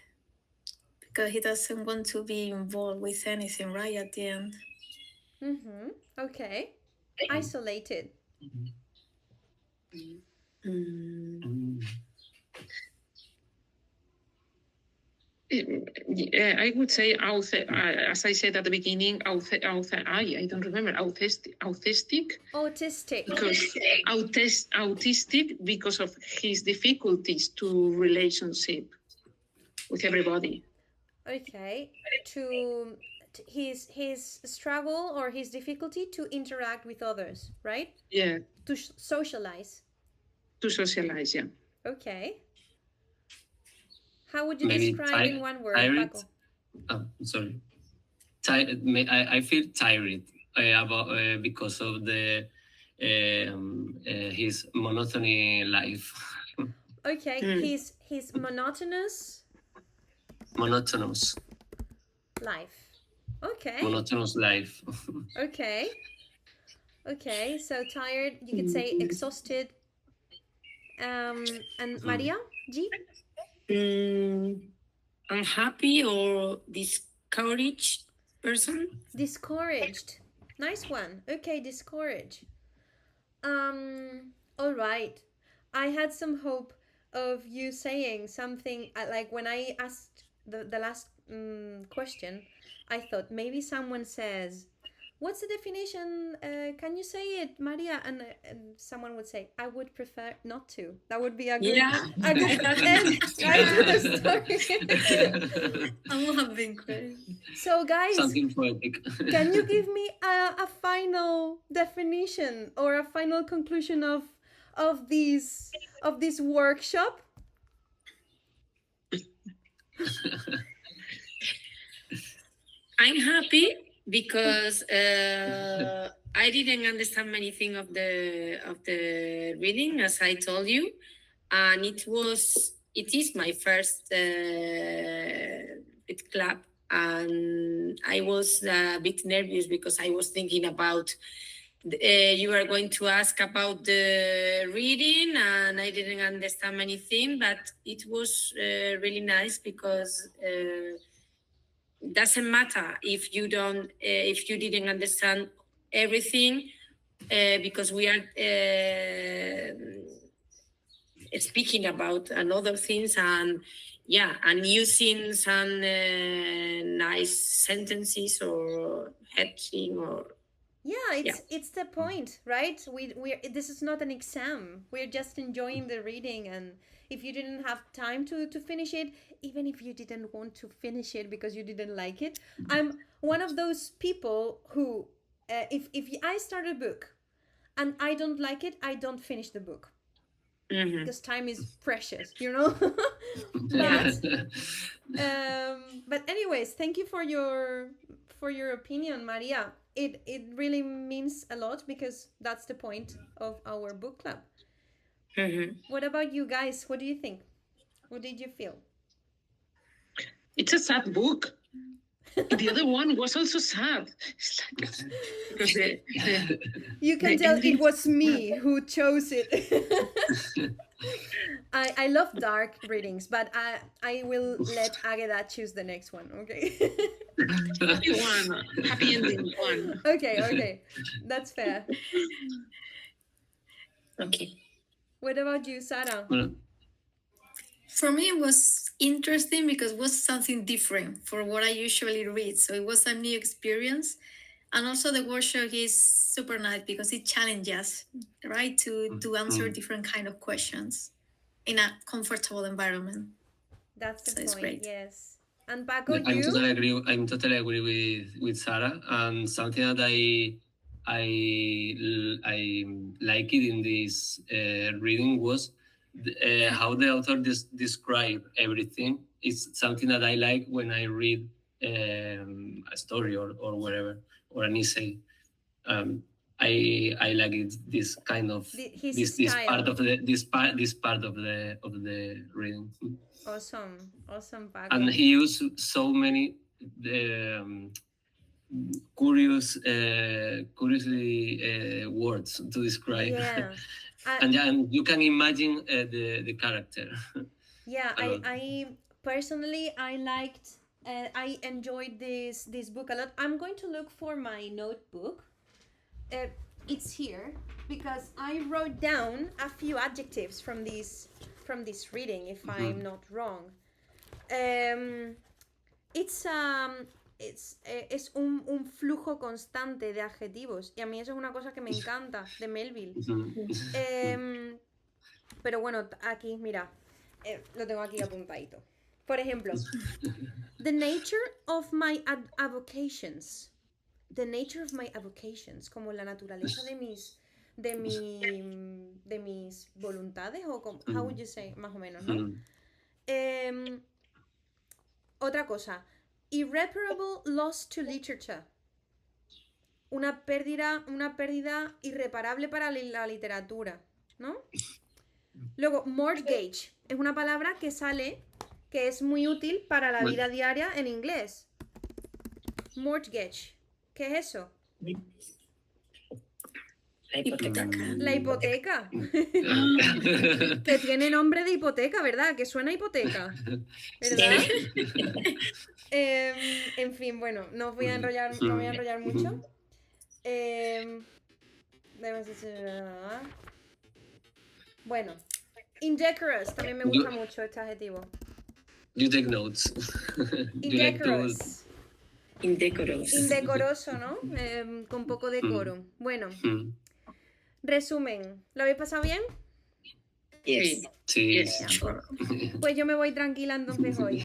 because he doesn't want to be involved with anything right at the end. Okay. Isolated. I would say as I said at the beginning, I don't remember, autistic, because autistic because of his difficulties to relationship with everybody. Okay, to his struggle or his difficulty to interact with others, right? Yeah, To socialize. to socialize. Yeah. Okay. How would you Maybe describe in one word, tired. Paco? Sorry. I feel tired about because of the his monotony life. Okay, his monotonous Monotonous. life. Okay. Monotonous life. Okay. Okay, so tired, you could say exhausted. And Maria, G? Unhappy or discouraged person. Discouraged. Nice one. Okay, discouraged. All right. I had some hope of you saying something like when I asked the last question, I thought maybe someone says, "What's the definition? Can you say it, Maria?" And someone would say, "I would prefer not to." That would be a good end right to the story. I would have been great. So, guys, Something poetic. can you give me a final definition or a final conclusion of this workshop? I'm happy because I didn't understand anything of the reading, as I told you, and it is my first book club, and I was a bit nervous because I was thinking about you are going to ask about the reading, and I didn't understand anything, but it was really nice because. Doesn't matter if you didn't understand everything, because we are speaking about another things, and using some nice sentences or heading or it's the point, right? We this is not an exam. We're just enjoying the reading, and if you didn't have time to finish it, even if you didn't want to finish it because you didn't like it, I'm one of those people who if I start a book and I don't like it, I don't finish the book. Because time is precious, you know. But anyways, thank you for your opinion, Maria. It really means a lot because that's the point of our book club. What about you guys? What do you think? What did you feel? It's a sad book. The other one was also sad. It's like, because you can tell it was me who chose it. I love dark readings, but I will let Agueda choose the next one, okay? Happy ending one. Okay, that's fair. Okay. What about you, Sarah? For me, it was interesting because it was something different for what I usually read. So it was a new experience. And also the workshop is super nice because it challenges, right, to answer different kind of questions in a comfortable environment. That's the point, great. Yes. And Paco, you? I'm totally agree with Sarah. And something that I like it in this reading was how the author describe everything. It's something that I like when I read a story or whatever, or an essay. I like it, this kind of this part of the reading. Awesome, Paco. And he used so many curiously words to describe. Yeah. And you can imagine the character. Yeah, I personally I enjoyed this book a lot. I'm going to look for my notebook. It's here because I wrote down a few adjectives from this reading, if I'm not wrong. Es un flujo constante de adjetivos. Y a mí eso es una cosa que me encanta de Melville. Pero bueno, aquí, mira, lo tengo aquí apuntadito. Por ejemplo, the nature of my avocations. The nature of my avocations, como la naturaleza de mis voluntades, o como, how would you say, más o menos, ¿no? Otra cosa, irreparable loss to literature. Una pérdida irreparable para la literatura, ¿no? Luego, mortgage es una palabra que sale, que es muy útil para la vida diaria en inglés. Mortgage, ¿qué es eso? La hipoteca. Que tiene nombre de hipoteca, ¿verdad? Que suena a hipoteca, ¿verdad? En fin, bueno, no voy a enrollar mucho. Bueno, indecorous, también me gusta mucho este adjetivo. You take notes. Indecorous. Indecorous. Indecoroso, ¿no? Con poco decoro. Bueno, resumen, ¿lo habéis pasado bien? Yes. Sí. Pues yo me voy tranquila entonces hoy.